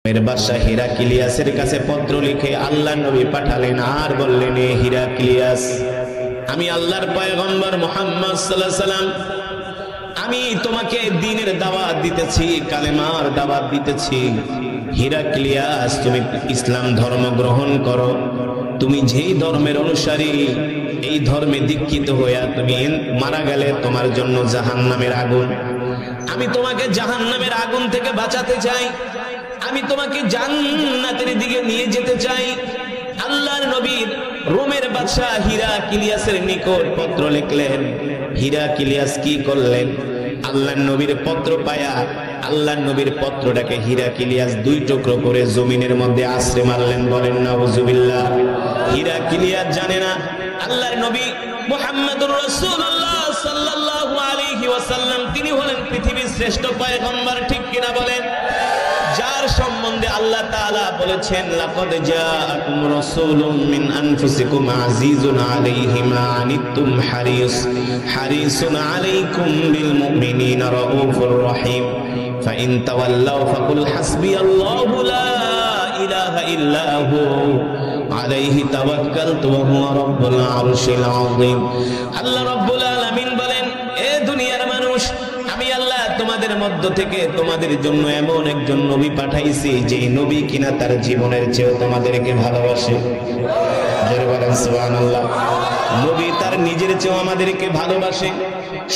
এর বাদশা হিরাক্লিয়াসের কাছে পত্র লিখে আল্লাহর নবী পাঠালেন আর বললেন, এ হিরাক্লিয়াস, আমি আল্লাহর পয়গম্বর মুহাম্মদ সাল্লাল্লাহু আলাইহি ওয়াসাল্লাম, আমি তোমাকে দ্বীনের দাওয়াত দিতেছি, কালেমার দাওয়াত দিতেছি। হিরাক্লিয়াস, তুমি ইসলাম ধর্ম গ্রহণ করো। তুমি যেই ধর্মের অনুসারী, এই ধর্মে দীক্ষিত হইয়া তুমি মারা গেলে তোমার জন্য জাহান্নামের আগুন। আমি তোমাকে জাহান্নামের আগুন থেকে বাঁচাতে চাই, আমি তোমাকে জান্নাতের দিকে নিয়ে যেতে চাই। আল্লাহর নবী রোমের বাদশা হিরাক্লিয়াসের নিকট পত্র লিখলেন। হিরাক্লিয়াস কি করলেন? আল্লাহর নবীর পত্র পায়া আল্লাহর নবীর পত্রটাকে হিরাক্লিয়াস দুই টুকরো করে জমিনের মধ্যে আছড়ে মারলেন। বলেন নাউজুবিল্লাহ। হিরাক্লিয়াস জানে না আল্লাহর নবী মুহাম্মদুর রাসূলুল্লাহ সাল্লাল্লাহু আলাইহি ওয়াসাল্লাম তিনি হলেন পৃথিবীর শ্রেষ্ঠ পয়গম্বর, ঠিক কিনা বলেন? যার সম্বন্ধে আল্লাহ তাআলা বলেছেন, লাকাদ জাআকুম রাসূলুম মিন আনফুসিকুম আজিজুন আলাইহি মা আনিতুম হারিসুন আলাইকুম বিল মুমিনিনা রাউফুর রহিম ফাইন তাওয়াল্লাউ ফাকুল হাসবিয়াল্লাহু লা ইলাহা ইল্লা হু আলাইহি তাওয়াক্কালতু ওয়া হুয়া রাব্বুল আরশিল আযীম। আল্লাহ রাব্বুল আলামিন বলেন, এ দুনিয়ার মানুষ, আমি আল্লাহ তোমাদের মধ্য থেকে তোমাদের জন্য এমন একজন নবী পাঠাইছি, যে নবী কিনা তার জীবনের চেয়েও তোমাদেরকে ভালোবাসে। জোরে বলেন সুবহানাল্লাহ। নবী তার নিজের চেয়েও আমাদেরকে ভালোবাসে।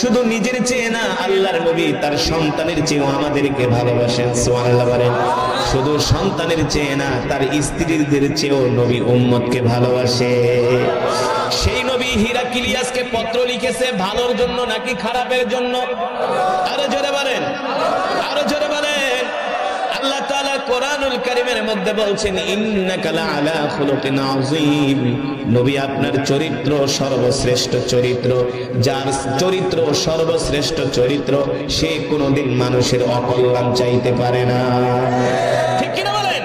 শুধু নিজের চেয়ে না, আল্লাহর নবী তার সন্তানের চেয়েও আমাদেরকে ভালোবাসেন। সুবহানাল্লাহ বলেন। শুধু সন্তানের চেয়ে না, তার স্ত্রীদের চেয়েও নবী উম্মতকে ভালোবাসে। সেই নবী হিরাক্লিয়াসকে পত্র লিখেছে ভালোর জন্য নাকি খারাপের জন্য? আরো জোরে বলেন, আরো জোরে বলেন। আল্লাহ তাআলা কোরআনুল কারীমের মধ্যে বলছেন, ইন্নাকা লাআলা খুলুকিন আযীম। নবী আপনার চরিত্র সর্বশ্রেষ্ঠ চরিত্র। যার চরিত্র সর্বশ্রেষ্ঠ চরিত্র, সে কোনোদিন মানুষের অকল্যাণ চাইতে পারে না, ঠিক কি না বলেন?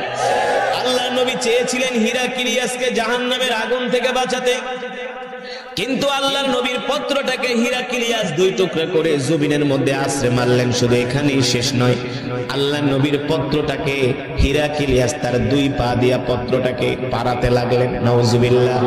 আল্লাহ নবী চেয়েছিলেন হিরাক্লিয়াসকে জাহান্নামের আগুন থেকে বাঁচাতে, কিন্তু আল্লাহর নবীর পত্রটাকে হিরাক্লিয়াস দুই টুকরা করে জমিনের মধ্যে আছড়ে মারলেন। শুধু এখানেই শেষ নয়, আল্লাহর নবীর পত্রটাকে হিরাক্লিয়াস তার দুই পা দিয়া পত্রটাকে পাড়াতে লাগলেন। নাউজুবিল্লাহ।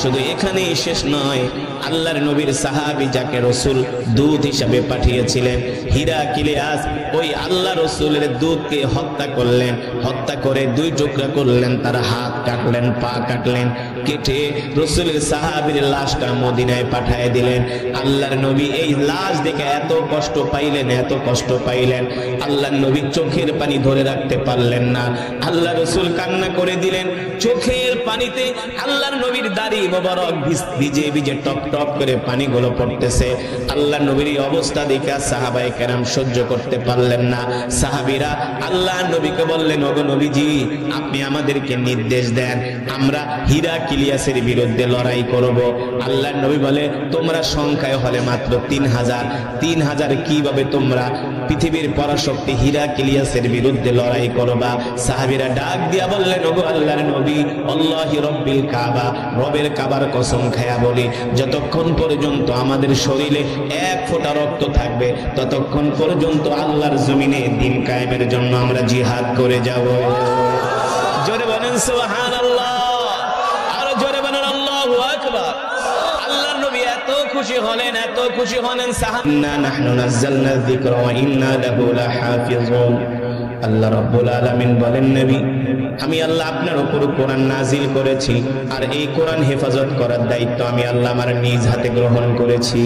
শুধু এখানেই শেষ নয়, আল্লাহর নবীর সাহাবী যাকে রাসূল দূত হিসাবে পাঠিয়েছিলেন, হিরাক্লিয়াস ওই আল্লাহ রাসূলের দূতকে হত্যা করলেন। হত্যা করে দুই টুকরা করলেন, তার হাত কাটলেন, পা কাটলেন, কেটে রাসূলের সাহাবীর লাশটা মদিনায় পাঠিয়ে দিলেন। আল্লাহর নবী এই লাশ দেখে এত কষ্ট পাইলেন, এত কষ্ট পাইলেন, আল্লাহর নবী চোখের পানি ধরে রাখতে পারলেন না। আল্লাহ রাসূল কান্না করে দিলেন। চোখের পানিতে আল্লাহর নবীর দাড়ি মোবারক ভিজে ভিজে টপ টপ করে পানিগুলো পড়তেছে। আল্লাহর নবীর এই অবস্থা দেখে সাহাবায়ে কেরাম সহ্য করতে পারলেন না। সাহাবীরা আল্লাহর নবীকে বললেন, ওগো নবীজি, আপনি আমাদেরকে নির্দেশ দেন, আমরা হিরাক্লিয়াসের বিরুদ্ধে লড়াই করব। আল্লাহর নবী বলে, তোমরা সংখ্যায় হলে মাত্র 3000। 3000 কিভাবে তোমরা পৃথিবীর পরাশক্তি হিরাক্লিয়াসের বিরুদ্ধে লড়াই করবা? সাহাবীরা ডাক দিয়া বললেন, ওগো আল্লাহর নবী, আল্লাহি রব্বিল কাবা, রবের কাবার কসম খায়া বলি, যতক্ষণ পর্যন্ত আমাদের শরীরে এক ফোঁটা রক্ত থাকবে, ততক্ষণ পর্যন্ত আল্লাহর জমিনে দ্বীন কায়েমের জন্য আমরা জিহাদ করে যাব। জোরে বলেন সুবহানাল্লাহ। আরো জোরে বলেন আল্লাহু আকবার। আল্লাহর নবী এত খুশি হলেন, এত খুশি হলেন। ইন্না নাহনু নাযালনা যিকরা ওয়া ইন্না লাহু লাহাফিজুন। আল্লাহ রাব্বুল আলামিন বলেন, নবী, আমি আল্লাহ আপনার উপর কোরআন নাজিল করেছি, আর এই কোরআন হেফাজত করার দায়িত্ব আমি আল্লাহ আমার নিজ হাতে গ্রহণ করেছি।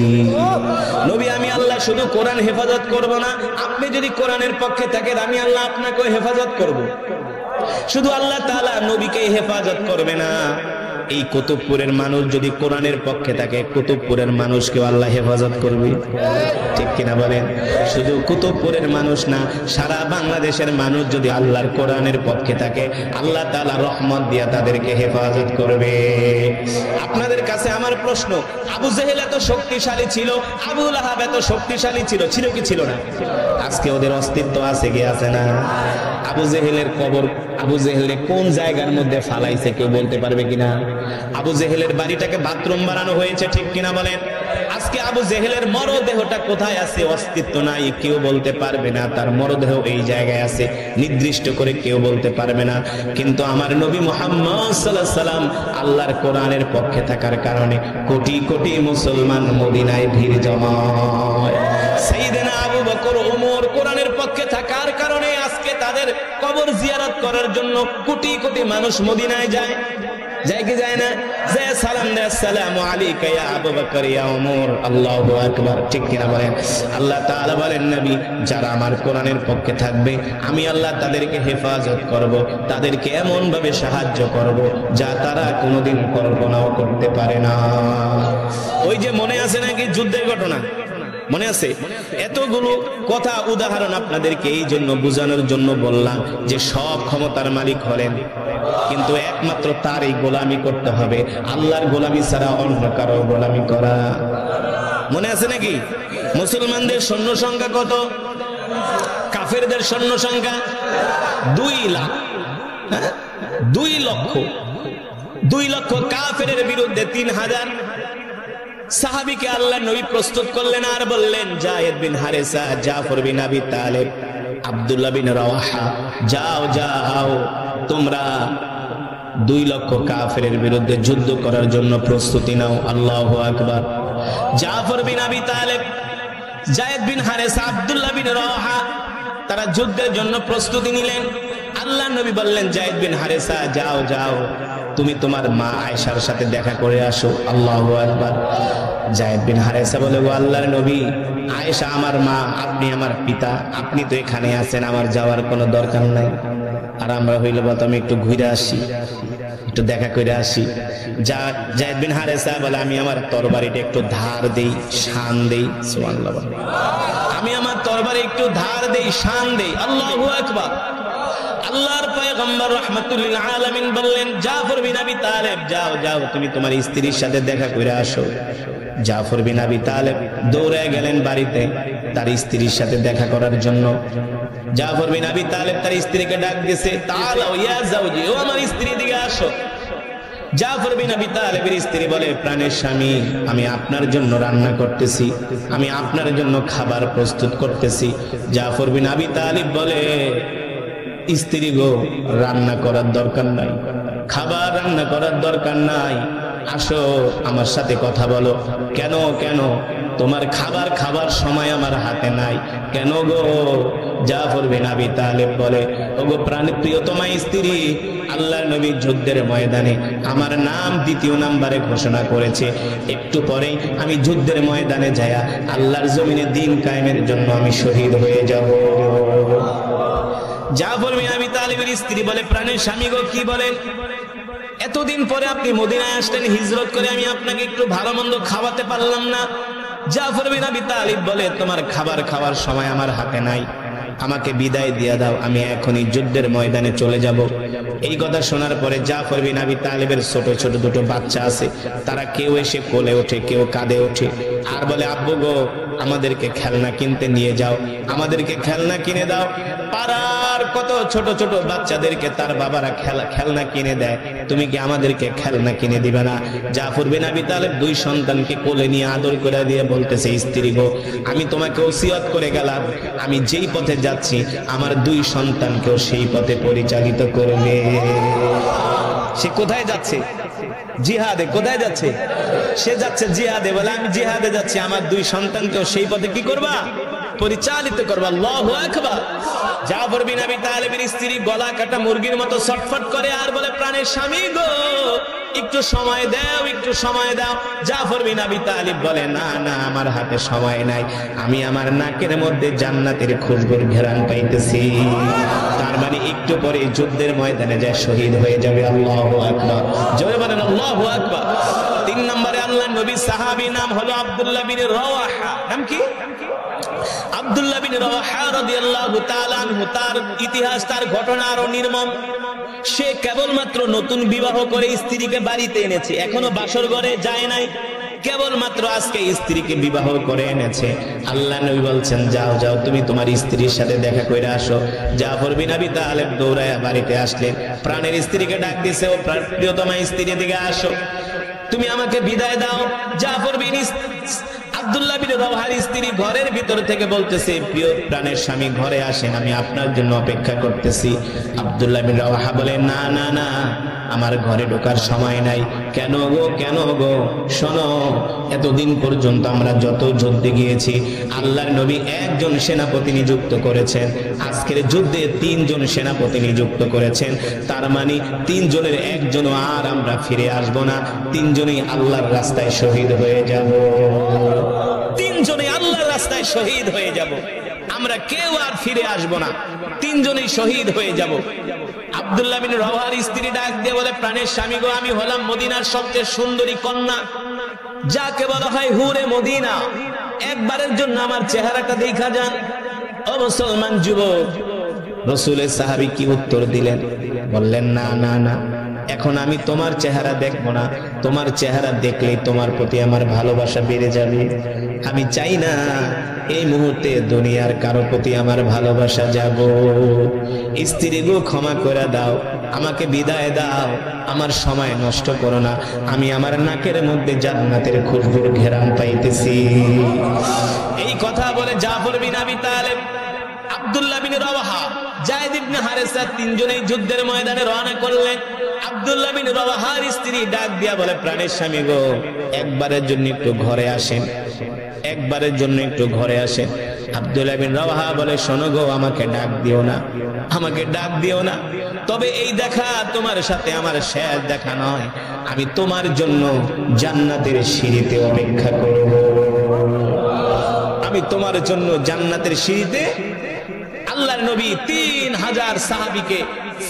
নবী, আমি আল্লাহ শুধু কোরআন হেফাজত করব না, আপনি যদি কোরআনের পক্ষে থাকেন, আমি আল্লাহ আপনাকে হেফাজত করব। শুধু আল্লাহ তাআলা নবীকে হেফাজত করবে না, এই কুতুবপুরের মানুষ যদি কোরআনের পক্ষে থাকে, কুতুবপুরের মানুষকে আল্লাহ হেফাজত করবে, ঠিক কিনা বলেন? শুধু কুতুবপুরের মানুষ না, সারা বাংলাদেশের মানুষ যদি আল্লাহর কোরআনের পক্ষে থাকে, আল্লাহ তাআলা রহমত দিয়া তাদেরকে হেফাজত করবে। আপনাদের কাছে আমার প্রশ্ন, আবু জেহেল এত শক্তিশালী ছিল, আবু লাহাব এত শক্তিশালী ছিল, ছিল কি ছিল না? আজকে ওদের অস্তিত্ব আছে কি আছে না? আবু জেহেলের কবর, আবু জেহেলের কোন জায়গার মধ্যে ফালাইছে কেউ বলতে পারবে কিনা? আবু জেহেলের বাড়িটাকে বাথরুম বানানো হয়েছে, ঠিক কিনা বলেন? আজকে আজকে আবু জেহেলের মরদেহটা কোথায় আছে? অস্তিত্ব নাই, কেউ বলতে পারবে না তার মরদেহ এই জায়গায় আছে, নির্দিষ্ট করে কেউ বলতে পারবে না। কিন্তু আমার নবী মুহাম্মদ সাল্লাল্লাহু আলাইহি সাল্লাম আল্লাহর কোরআনের পক্ষে থাকার কারণে কোটি কোটি মুসলমান মদিনায় ভিড় জমায়। সাইয়েদনা আবু বকর ওমর কোরআনের পক্ষে থাকার কারণে আজকে তাদের কবর জিয়ারত করার জন্য কোটি কোটি মানুষ মদিনায় যায়। যায় কি যায় না? যে সালাম দেয়, আসসালামু আলাইকা ইয়া আবু বকর ইয়া ওমর, আল্লাহু আকবার। ঠিক কিনা বলেন? আল্লাহ তাআলা বলেন, নবী যারা আমার কোরআনের পক্ষে থাকবে আমি আল্লাহ তাদেরকে হেফাজত করব, তাদেরকে এমন ভাবে সাহায্য করব যা তারা কোনোদিন কল্পনাও করতে পারে না। ওই যে মনে আছে নাকি যুদ্ধের ঘটনা? মনে আছে? এতগুলো কথা উদাহরণ আপনাদেরকে এই জন্য বোঝানোর জন্য বললাম যে সব ক্ষমতার মালিক হলেন, কিন্তু একমাত্র তারই গোলামি করতে হবে, আল্লাহর গোলামি ছাড়া অন্য কারো গোলামি করা। মনে আছে নাকি? মুসলমানদের সৈন্য সংখ্যা কত? কাফেরদের সৈন্য সংখ্যা 2 লাখ। 2 লক্ষ। 2 লক্ষ কাফেরের বিরুদ্ধে 3000 সাহাবীকে আল্লাহ নবী প্রস্তুত করলেন আর বললেন, যায়েদ বিন হারেসা, জাফর বিন আবি তালেব, আব্দুল্লাহ বিন রাওয়াহা, যাও যাও তোমরা 2 লক্ষ কাফেরের বিরুদ্ধে যুদ্ধ করার জন্য প্রস্তুতি নাও। আল্লাহু আকবার। জাফর বিন আবি তালেব, যায়েদ বিন হারেসা, আব্দুল্লাহ বিন রাওয়াহা তারা যুদ্ধের জন্য প্রস্তুতি নিলেন। আল্লাহ নবী বললেন, যায়েদ বিন হারেসা যাও যাও তুমি তোমার মা আয়েশার সাথে দেখা করে আসো। আল্লাহু আকবার। যায়েদ বিন হারেসা বলে, ও আল্লাহর নবী, আয়েশা আমার মা, আপনি আমার পিতা, আপনি তো এখানে আছেন, আমার যাওয়ার কোনো দরকার নাই। আর আমরা হইলে বলতো আমি একটু ঘুরে আসি, একটু দেখা করে আসি। যায়েদ বিন হারেসা বলে, আমি আমার তরবারিটা একটু ধার দেই, শান দেই। সুবহানাল্লাহ। আমি আমার তরবারি একটু ধার দেই, শান দেই। আল্লাহু আকবার। আল্লাহর পয়গম্বর রাহমাতুল লিল আলামিন বললেন, জাফর বিন আবি তালেব যাও যাও তুমি তোমার স্ত্রীর সাথে দেখা করে আসো। জাফর বিন আবি তালেব দৌড়ে গেলেন বাড়িতে তার স্ত্রীর সাথে দেখা করার জন্য। জাফর বিন আবি তালেব তার স্ত্রীকে ডাক দিয়েছে, তাআলাও ইয়া জাওজি, ও আমার স্ত্রী দিকে আসো। জাফর বিন আবি তালেবের স্ত্রী বলে, প্রাণের স্বামী, আমি আপনার জন্য রান্না করতেছি, আমি আপনার জন্য খাবার প্রস্তুত করতেছি। জাফর বিন আবি তালেব বলে, স্ত্রী গো, রান্না করার দরকার নাই, খাবার রান্না করার দরকার নাই, আসো আমার সাথে কথা বলো। কেন কেন? তোমার খাবার খাবার সময় আমার হাতে নাই। কেন গো? জাফর বিন আবি তালেব বলে, ওগো প্রাণপ্রিয়তমা স্ত্রী, আল্লাহর নবী যুদ্ধের ময়দানে আমার নাম 2য় নম্বরে ঘোষণা করেছে, একটু পরে আমি যুদ্ধের ময়দানে যায়া আল্লাহর জমিনে দ্বীন কায়েমের জন্য আমি শহীদ হয়ে যাব। জাফর বিন আবি তালেবের স্ত্রী বলে, প্রাণের স্বামী গো, কি বলেন? এতদিন পরে আপনি মদিনায় আসলেন হিজরত করে, আমি আপনাকে একটু ভালো মন্দ খাওয়াতে পারলাম না। জাফর বিন আবি তালেব বলে, তোমার খাবার খাওয়ার সময় আমার হাতে নাই, আমাকে বিদায় দিয়ে দাও, আমি এখনই যুদ্ধের ময়দানে চলে যাব। এই কথা শোনার পরে জাফর বিন আবি তালেবের ছোট ছোট 2 বাচ্চা আছে, তারা কেউ এসে কোলে ওঠে, কেউ কাঁধে ওঠে, আর বলে, আব্বু গো, আমাদেরকে খেলনা কিনতে নিয়ে যাও, আমাদেরকে খেলনা কিনে দাও। পাড়ার কত ছোট ছোট বাচ্চাদেরকে তার বাবারা খেলনা কিনে দেয়, তুমি কি আমাদেরকে খেলনা কিনে দিবে না? জাফর বিন আবি তালেব 2 সন্তানকে কোলে নিয়ে আদর করে দিয়ে বলতেছে, স্ত্রী গো, আমি তোমাকে ওসিয়ত করে গেলাম, আমি যেই পথে যাচ্ছি আমার 2 সন্তানকেও সেই পথে পরিচালিত করবে। সে কোথায় যাচ্ছে? জিহাদে। কোথায় যাচ্ছে? সে যাচ্ছে জিহাদে। বলে, আমি জিহাদে যাচ্ছি, আমার 2 সন্তানকেও সেই পথে কি করবা? পরিচালিত করবা। আল্লাহু আকবার। জাফর বিন আবি তালেবের স্ত্রী গলা কাটা মুরগির মতো ছটফট করে আর বলে, প্রাণের স্বামী গো, একটু সময় দাও, একটু সময় দাও। জাফর বিন আবি তালেব বলে, না না, আমার হাতে সময় নাই, আমি আমার নাকের মধ্যে জান্নাতের খুশবুর ঘ্রাণ পাইতেছি। তার মানে একটু পরে যুদ্ধের ময়দানে যায় শহীদ হয়ে যাবে। আল্লাহু আকবার। জোরে বলেন আল্লাহু আকবার। 3 নম্বরে আল্লাহর নবী সাহাবী, নাম হলো আব্দুল্লাহ বিন রাওয়াহা। নাম কি? আব্দুল্লাহ বিন রাওয়াহা রাদিয়াল্লাহু তাআলা আনহু। তার ইতিহাস, তার ঘটনা আরো নির্মম। সে কেবলমাত্র নতুন বিবাহ করে স্ত্রীকে বাড়িতে এনেছে, এখনো বাসর ঘরে যায় নাই, কেবলমাত্র আজকে স্ত্রীকে বিবাহ করে এনেছে। আল্লাহ নবী বলছেন, যাও যাও তুমি তোমার স্ত্রীর সাথে দেখা করে আসো। জাফর বিন আবি তালেব দৌড়ায়া বাড়িতে আসলেন, প্রাণের স্ত্রীকে ডাক দিছে, ও প্রিয়তমা স্ত্রীর দিকে আসো, তুমি আমাকে বিদায় দাও। জাফর বিন আব্দুল্লাহ বিন রাওয়াহার স্ত্রী ঘরের ভিতর থেকে বলতেছে, প্রিয় প্রাণের স্বামী ঘরে আসেন, আমি আপনার জন্য অপেক্ষা করতেছি। আব্দুল্লাহ বিন রাওয়াহা বলে, না না না, আমার ঘরে ঢোকার সময় নাই। কেন গো, কেন গো? শোনো, এতদিন পর্যন্ত আমরা যত যুদ্ধে গিয়েছি আল্লাহর নবী একজন সেনাপতি নিযুক্ত করেছেন, আজকের যুদ্ধে 3 জন সেনাপতি নিযুক্ত করেছেন। তার মানে 3 জনের একজনও আর আমরা ফিরে আসবো না, 3 জনই আল্লাহর রাস্তায় শহীদ হয়ে যাব। 3 জনই আল্লাহর রাস্তায় শহীদ হয়ে যাব, আমরা কেউ আর ফিরে আসবো না, 3 জনই শহীদ হয়ে যাব। আব্দুল্লাহ বিন রাওয়াহার স্ত্রী ডাক দিয়ে বলে, প্রাণের স্বামী গো, আমি হলাম মদিনার সবচেয়ে সুন্দরী কন্যা, যাকে বলা হয় হুরে মদিনা। একবারের জন্য আমার চেহারাটা দেখা যান। ও মুসলমান যুবক, রাসূলের সাহাবী কি উত্তর দিলেন? বললেন, না না না, এখন আমি তোমার চেহারা দেখবো না, তোমার চেহারা দেখলেই তোমার প্রতি আমার ভালোবাসা বেড়ে যাবে। আমি চাই না এই মুহূর্তে দুনিয়ার কারো প্রতি আমার ভালোবাসা যাব। স্ত্রী গো, ক্ষমা করে দাও, আমাকে বিদায় দাও, আমার সময় নষ্ট করো না, আমি আমার নাকের মধ্যে জান্নাতের খুশবুর ঘেরান পাইতেছি। এই কথা বলে জাফর বিন আবি তালেব, আব্দুল্লাহ বিন রাওয়াহা, যায়েদ ইবনে হারেসা 3 জনেই যুদ্ধের ময়দানে রওনা করলেন। আব্দুল্লাহ বিন রাওয়াহার স্ত্রী ডাক দিয়া বলে, প্রাণের স্বামী গো, একবারের জন্য একটু ঘরে আসেন, একবারের জন্য একটু ঘরে আসেন। আব্দুল্লাহ বিন রাওয়াহা বলে, শোনো গো, আমাকে ডাক দিও না, আমাকে ডাক দিও না, তবে এই দেখা তোমার সাথে আমার শেষ দেখা নয়, আমি তোমার জন্য জান্নাতের সিঁড়িতে অপেক্ষা করব, আমি তোমার জন্য জান্নাতের সিঁড়িতে। আল্লাহর নবী 3000 সাহাবীকে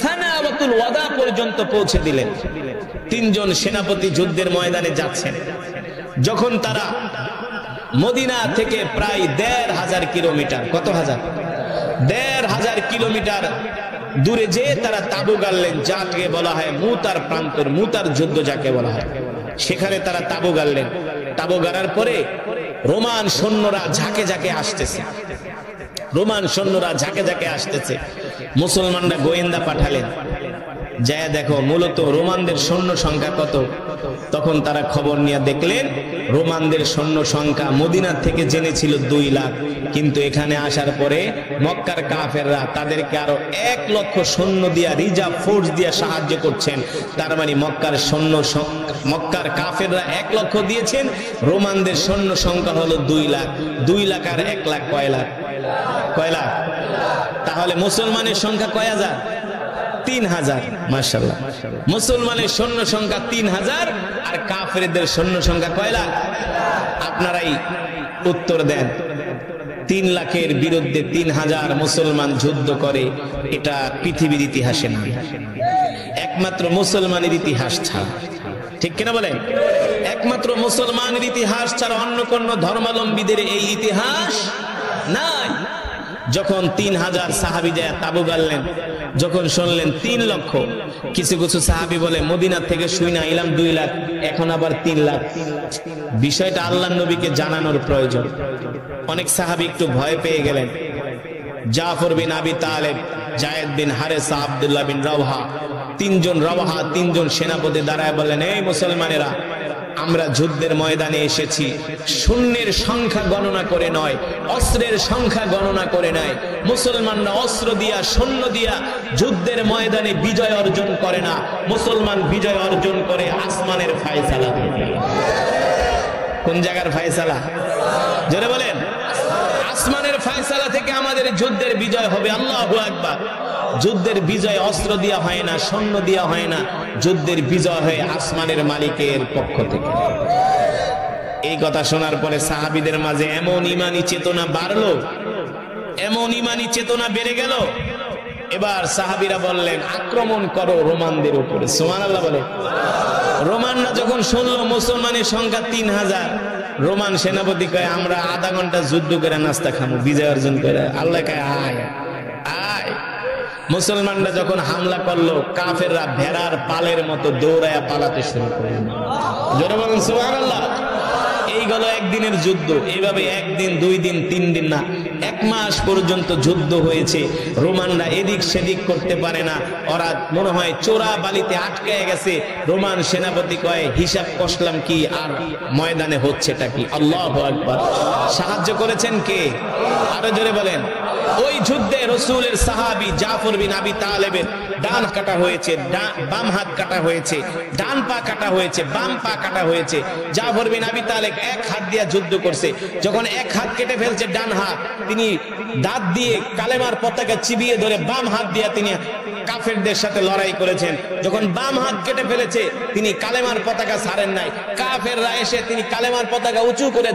সানাওয়াতুল ওয়াদা পর্যন্ত পৌঁছে দিলেন। 3 জন সেনাপতি যুদ্ধের ময়দানে যাচ্ছেন। যখন তারা মদিনা থেকে প্রায় 1500 কিলোমিটার, কত হাজার? 1500 কিলোমিটার দূরে যে তারা তাবু গাড়লেন, যাকে বলা হয় মুতার প্রান্তর, মুতার যুদ্ধ যাকে বলা হয়, সেখানে তারা তাবু গাড়লেন। তাবু গাড়ার পরে রোমান সৈন্যরা ঝাঁকে ঝাঁকে আসতেছে, রোমান সৈন্যরা ঝাঁকে ঝাঁকে আসতেছে। মুসলমানরা গোয়েন্দা পাঠালেন, যায় দেখো মূলত রোমানদের সৈন্য সংখ্যা কত। তখন তারা খবর নিয়ে দেখলেন রোমানদের সৈন্য সংখ্যা মদিনা থেকে জেনেছিল 2 লাখ, কিন্তু এখানে আসার পরে মক্কার কাফেররা তাদেরকে আরো 1 লক্ষ সৈন্য দিয়া, রিজার্ভ ফোর্স দিয়া সাহায্য করছেন। তার মানে মক্কার কাফেররা 1 লক্ষ দিয়েছেন, রোমানদের সৈন্য সংখ্যা হলো 2 লাখ। 2 লাখ আর 1 লাখ কয় লাখ? কয় লাখ? তাহলে মুসলমানের সংখ্যা কয় হাজার? 3000। মাশাআল্লাহ, মুসলমানের সৈন্য সংখ্যা 3000 আর কাফেরদের সৈন্য সংখ্যা কয় লাখ? আপনারাই উত্তর দেন। 3 লাখের বিরুদ্ধে 3000 মুসলমান যুদ্ধ করে, এটা পৃথিবীর ইতিহাসে না, একমাত্র মুসলমানের ইতিহাস ছাড়া। ঠিক কিনা বলেন? একমাত্র মুসলমানের ইতিহাস ছাড়া অন্য কোন ধর্মাবলম্বীদের এই ইতিহাস নাই। যখন 3000 সাহাবী যায় তাবু গাড়লেন, যখন শুনলেন 3 লক্ষ, কিছু কিছু সাহাবী বলে মদিনা থেকে শুইনা আইলাম 2 লাখ, এখন আবার 3 লাখ। বিষয়টা আল্লাহর নবীকে জানানোর প্রয়োজন। অনেক সাহাবী একটু ভয় পেয়ে গেলেন। জাফর বিন আবি তালেব, যায়েদ বিন হারেসা, আব্দুল্লাহ বিন রাওয়াহা, 3 জন সেনাপতি দাঁড়ায় বললেন, এই মুসলমানেরা, আমরা যুদ্ধের ময়দানে এসেছি সৈন্যের সংখ্যা গণনা করে নয়, অস্ত্রের সংখ্যা গণনা করে নয়। মুসলমানরা অস্ত্র দিয়া, সৈন্য দিয়া যুদ্ধের ময়দানে বিজয় অর্জন করে না, মুসলমান বিজয় অর্জন করে আসমানের ফয়সালা। কোন জায়গার ফয়সালা? জোরে বলেন। আসমানের ফয়সালা থেকে আমাদের যুদ্ধের বিজয় হবে। আল্লাহু আকবার। যুদ্ধের বিজয় অস্ত্র দিয়া হয় না, সৈন্য দিয়া হয় না, যুদ্ধের বিজয় হয় আসমানের মালিকের পক্ষ থেকে। এই কথা শোনার পরে সাহাবীদের মাঝে এমন ঈমানি চেতনা বাড়লো, এমন ঈমানি চেতনা বেড়ে গেল। এবার সাহাবীরা বললেন, আক্রমণ করো রোমানদের উপরে। সুবহানাল্লাহ বলে। রোমানরা যখন শুনলো মুসলমানের সংখ্যা 3000, রোমান সেনাপতি কয়, আমরা আধা ঘন্টা যুদ্ধ করে নাস্তা খাবো, বিজয় অর্জন করে। আল্লাহ কয়, আয় আয়। মুসলমানরা যখন হামলা করলো, কাফেররা ভেড়ার পালের মতো দৌড়ায়া পালাতে শুরু করলো। জোরে বলেন সুবহানাল্লাহ। এই গেল একদিনের যুদ্ধ, এইভাবে একদিন, 2 দিন, 3 দিন না, 1 মাস পর্যন্ত যুদ্ধ হয়েছে। রোমানরা এদিক সেদিক করতে পারে না, ওরা মনে হয় চোরা বালিতে আটকে গেছে। রোমান সেনাপতি কয়, হিসাব কষলাম কি, আর ময়দানে হচ্ছেটা কি। আল্লাহু আকবার। সাহায্য করেছেন কে? আরো জোরে বলেন। ওই যুদ্ধে রাসূলের সাহাবী জাফর বিন আবি তালেবের ডান কাটা হয়েছে, বাম হাত কাটা হয়েছে, ডান পা কাটা হয়েছে, বাম পা কাটা হয়েছে। জাফর বিন আবি তালেব 1 হাত দিয়ে যুদ্ধ করছে। যখন 1 হাত কেটে ফেলছে ডান হাত, তিনি দাঁত দিয়ে কালেমার পতাকা চিবিয়ে ধরে বাম হাত দিয়ে তিনি কাফেরদের সাথে লড়াই করেছেন। যখন বাম হাত কেটে ফেলেছে, তিনি কালেমার পতাকা ছাড়েন নাই। কাফেররা এসে তিনি কালেমার পতাকা উঁচু করে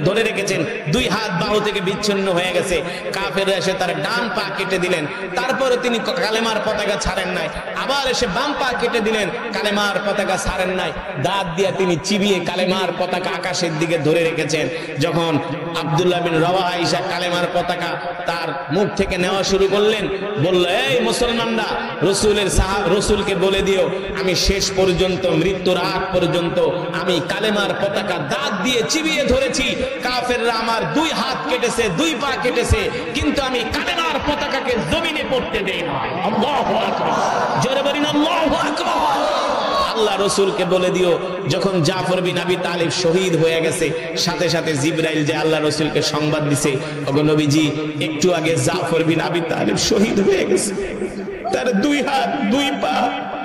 ধরে রেখেছেন। 2 হাত বাহু থেকে বিচ্ছিন্ন হয়ে গেছে। কাফেররা এসে তার ডান পা কেটে দিলেন, তারপরে তিনি কালেমার পতাকা ছাড়েন নাই। আবার এসে বাম পা কেটে দিলেন, কালেমার পতাকা ছাড়েন নাই। দাঁত দিয়ে তিনি চিবিয়ে কালেমার পতাকা আকাশের দিকে ধরে রেখেছেন। যখন আব্দুল্লাহ বিন রাওয়াহা আয়েশা কালেমার পতাকা তার মুখ থেকে নেওয়া শুরু করলেন, বলল, এই মুসলমানরা, রসুলকে বলে দিও, আমি শেষ পর্যন্ত, মৃত্যুর আগ পর্যন্ত আমি কালেমার পতাকা দাঁত দিয়ে চিবিয়ে ধরেছি। কাফেররা আমার 2 হাত কেটেছে, 2 পা কেটেছে, কিন্তু আমি কালেমার পতাকাকে জমিনে পড়তে দেই না। আল্লাহু আকবার। জোরে বলেন আল্লাহু আকবার। আল্লাহ রসুলকে বলে দিও, যখন জাফর বিন আবি তালিব শহীদ হয়ে গেছে, সাথে সাথে জিবরাইল যে আল্লাহ রসুলকে সংবাদ দিছে, ওগো নবীজি, একটু আগে জাফর বিন আবি তালিব শহীদ হয়ে গেছে। তার 2 হাত 2 পা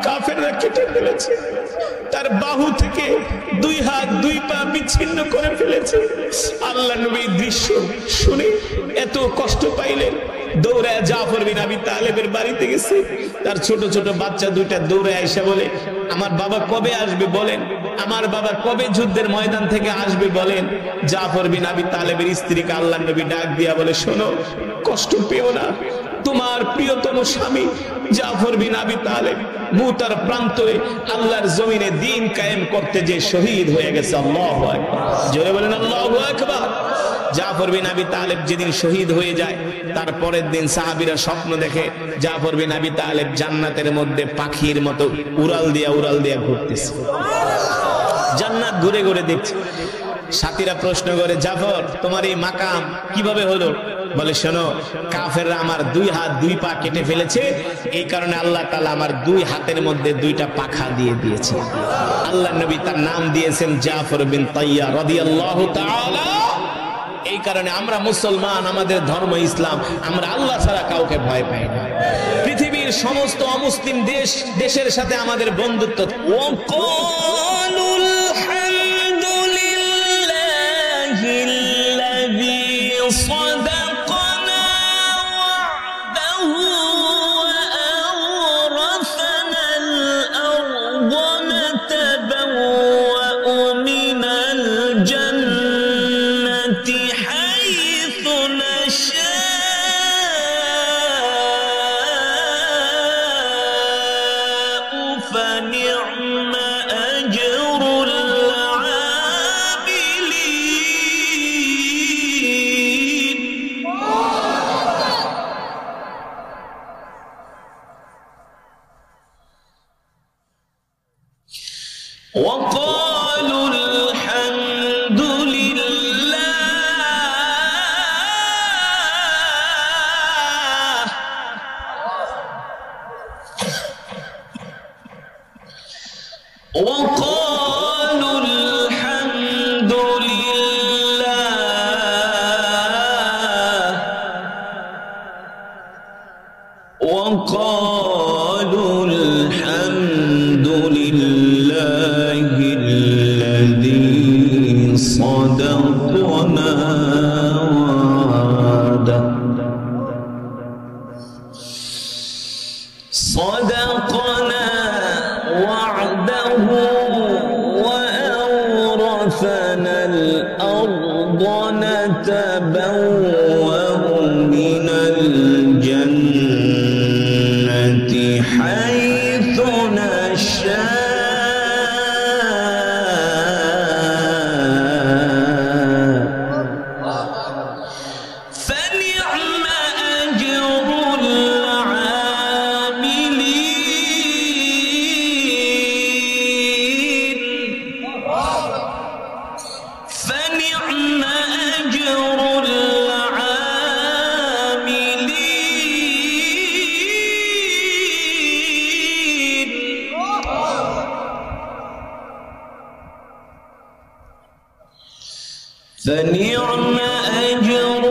কাফেররা কেটে ফেলেছে, তার বাহু থেকে 2 হাত 2 পা বিচ্ছিন্ন করে ফেলেছে। আল্লাহ নবী দৃশ্য শুনে এত কষ্ট পাইলেন, দৌড়ায় জাফর বিন আবি তালেবের বাড়িতে গেছে। তার ছোট ছোট বাচ্চা 2টা দৌড়ে আইসা বলে, আমার বাবা কবে আসবে বলেন, আমার বাবা কবে যুদ্ধের ময়দান থেকে আসবে বলেন। জাফর বিন আবি তালেবের স্ত্রীকে আল্লাহ নবী ডাক দিয়া বলে, শোনো, কষ্ট পেও না, তোমার প্রিয়তম স্বামী জাফর বিন আবি তালেব মুতার প্রান্তরে আল্লাহর জমিনে দ্বীন কায়েম করতে যে শহীদ হয়ে গেছে। আল্লাহু আকবার। জোরে বলেন আল্লাহু আকবার। জাফর বিন আবি তালেব যেদিন শহীদ হয়ে যায়, তার পরের দিন সাহাবীরা স্বপ্ন দেখে জাফর বিন আবি তালেব জান্নাতের মধ্যে পাখির মতো উড়াল দিয়া ঘুরতেছে। জান্নাত ঘুরে ঘুরে দেখছে। সাথীরা প্রশ্ন করে, জাফর, তোমার এই মাকাম কিভাবে হলো? বলে, শোনো, কাফেররা আমার 2 হাত 2 পা কেটে ফেলেছে, এই কারণে আল্লাহ তাআলা আমার 2 হাতের মধ্যে 2টা পাখা দিয়ে দিয়েছে। আল্লাহ নবী তার নাম দিয়েছেন জাফর বিন তাইয়া রাদিয়াল্লাহু তাআলা। এই কারণে আমরা মুসলমান, আমাদের ধর্ম ইসলাম, আমরা আল্লাহ ছাড়া কাউকে ভয় পাই না। পৃথিবীর সমস্ত অমুসলিম দেশের সাথে আমাদের বন্ধুত্ব। وقالوا الحمد لله وقالوا الحمد لله وقالوا الحمد لله الذي صدقنا وعده وأورثنا الأرض نتبوأ من الجنة حيث نشاء فنعم أجر العاملين فنعم أجر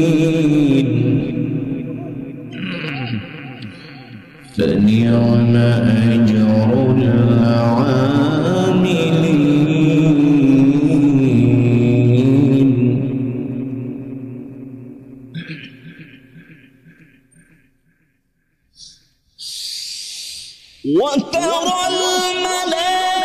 العاملين فنعم أجر العاملين وترى الملائكة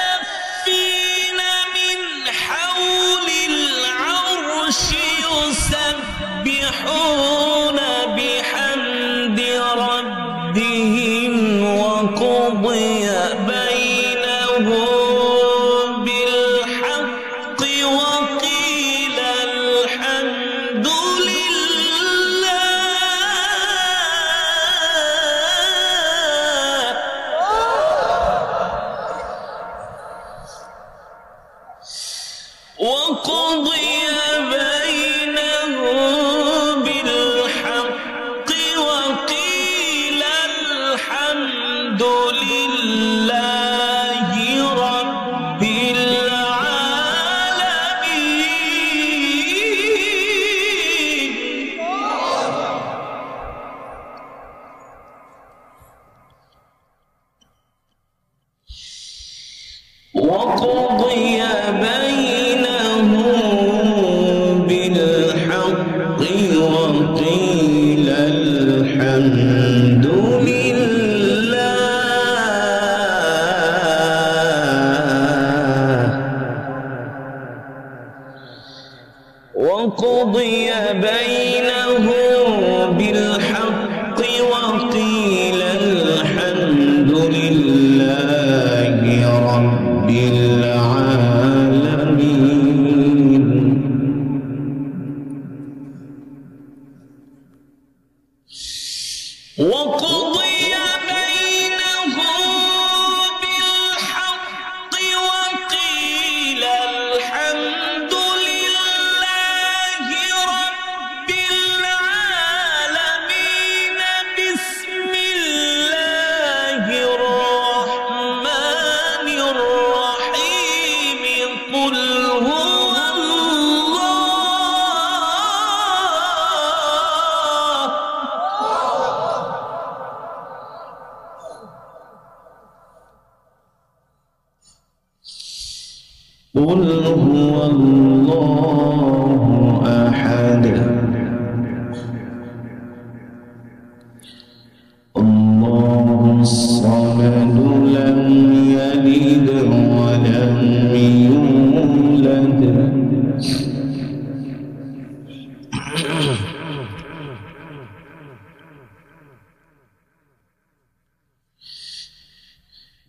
حافين من حول العرش يسبحون بحمد ربهم وقضي بينهم بالحق وقيل الحمد وقضي بينهم بالحق وقيل الحمد لله رب العالمين وقضي وقيل الحمد لله وقضي بينهم بالحق وقيل الحمد لله رب العالمين وقضي بينهم بالحق وقيل الحمد لله رب العالمين بسم الله الرحمن الرحيم قل هو قل هو الله أحد الله الصمد لم يلد ولم يولد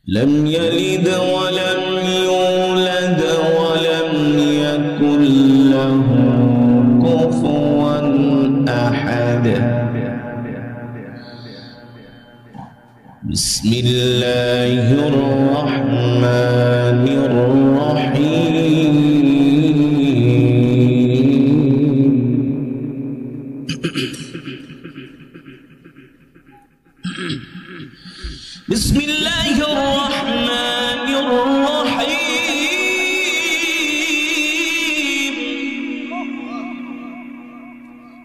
لم يلد ولم يولد ولم يكن له كفوا أحد بسم الله الرحمن الرحيم بسم الله الرحمن الرحيم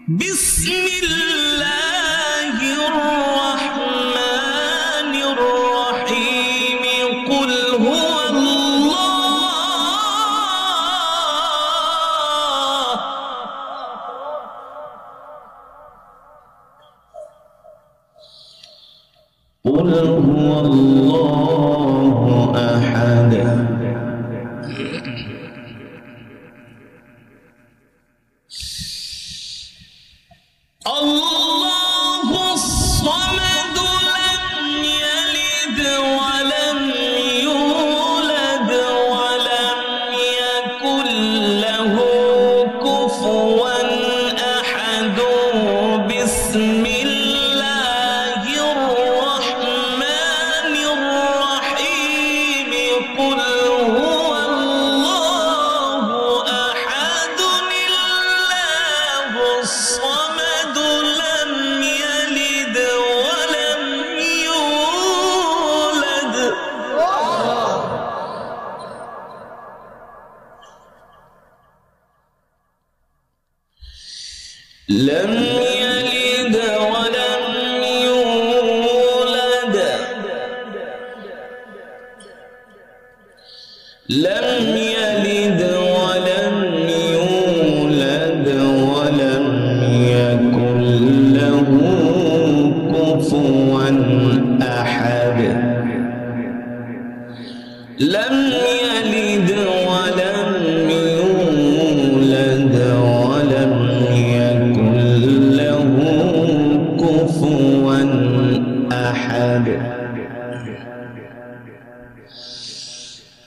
بسم الله الرحمن الرحيم قل هو الله قل هو الله أحد الله الصمد لم يلد ولم يولد ولم يكن له كفوا أحد بسم الله الرحمن لم يلد ولم يولد لم يلد ولم يولد ولم يكن له كفوا أحد لم يلد ولم يولد ولم يكن له كفوا أحد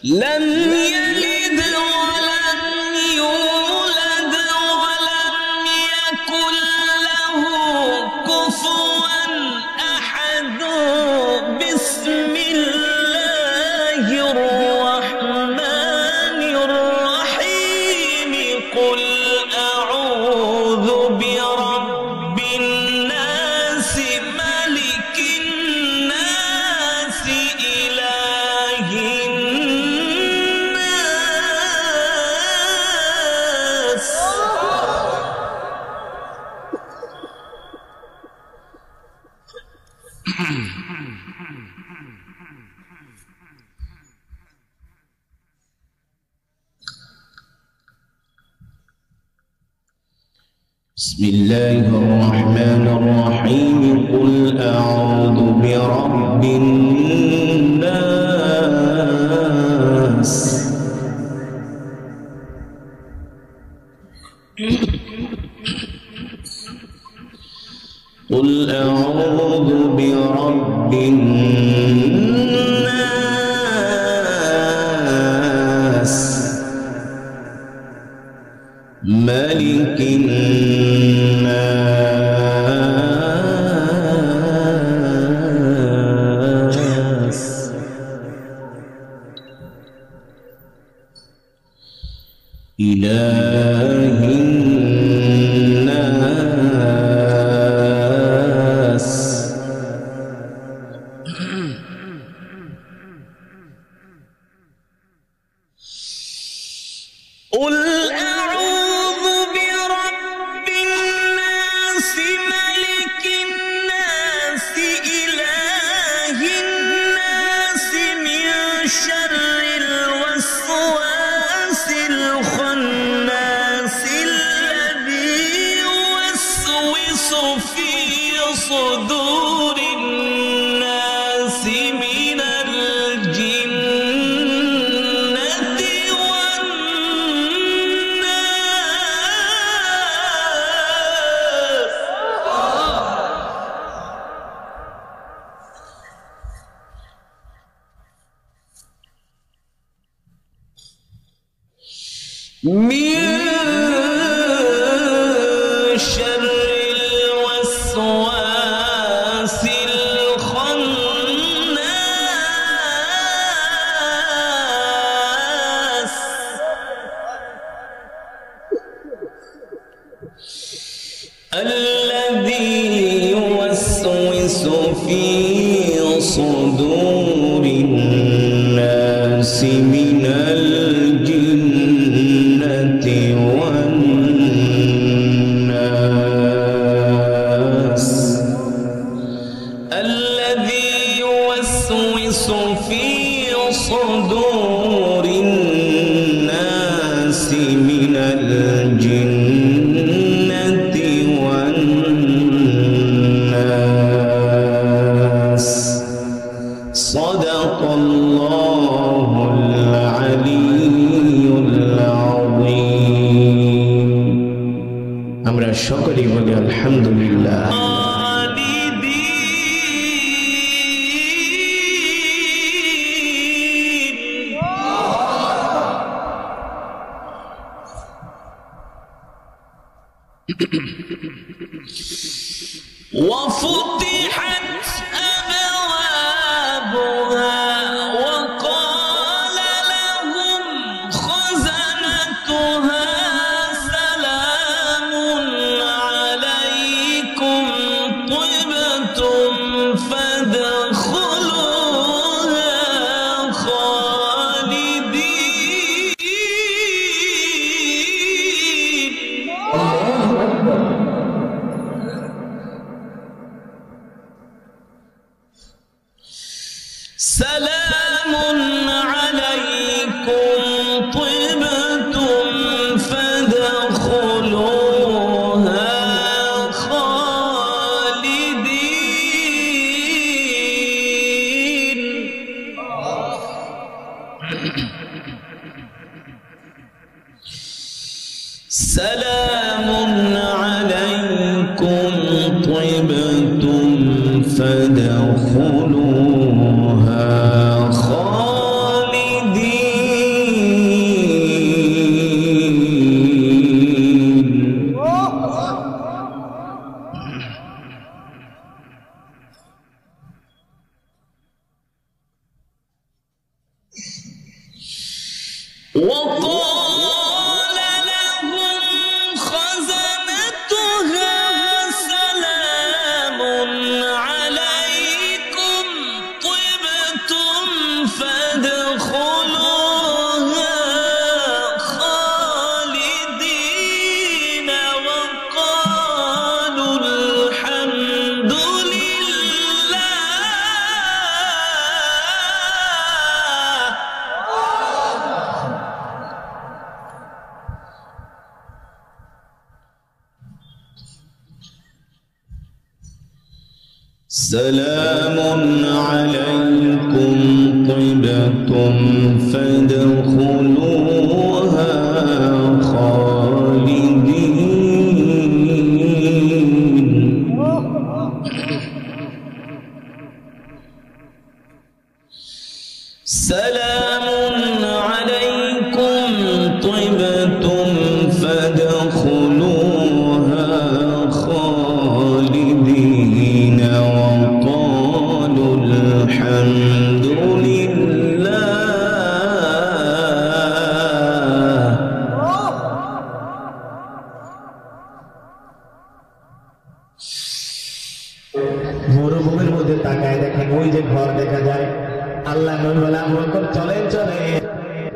لم يلد ولم يولد ولم يكن له كفوا أحد بسم الله الرحمن الرحيم قل أعوذ برب الناس ملك الناس إله الناس بسم الله الرحمن الرحيم قل أعوذ برب الناس قل أعوذ برب الناس ملك الناس إله الناس قل أعوذ برب الناس ملك الناس إله الناس من شر الوسواس الخناس الذي يوسوس في صدور الناس من الجنة والناس من شر الوسواس الخناس الذي يوسوس في صدور الناس من الجنة والناس الذي يوسوس في صدور الناس من الجنة والناس صدق الله العلي العظيم আমরা সকলেই বলি আলহামদুলিল্লাহ وفتحت أبوابها وقال لهم خزنتها سلام عليكم طبتم فادخلوها خالدين সালামুন আলাইকুম তিবতুম ফাদখুলুহা وقال لهم خزنتها سلام عليكم طبتم فادخلوها خالدين وقالوا الحمد لله. سلام عليكم طبتم فادخلوها خالدين. سلام عليكم طبتم فادخلوها خالدين وقالوا الحمد لله. মরুভূমির মধ্যে তাকায় দেখেন ওই যে ঘর দেখা যায়, আল্লাহ নবী বলে আবু বকর চলেন চলেন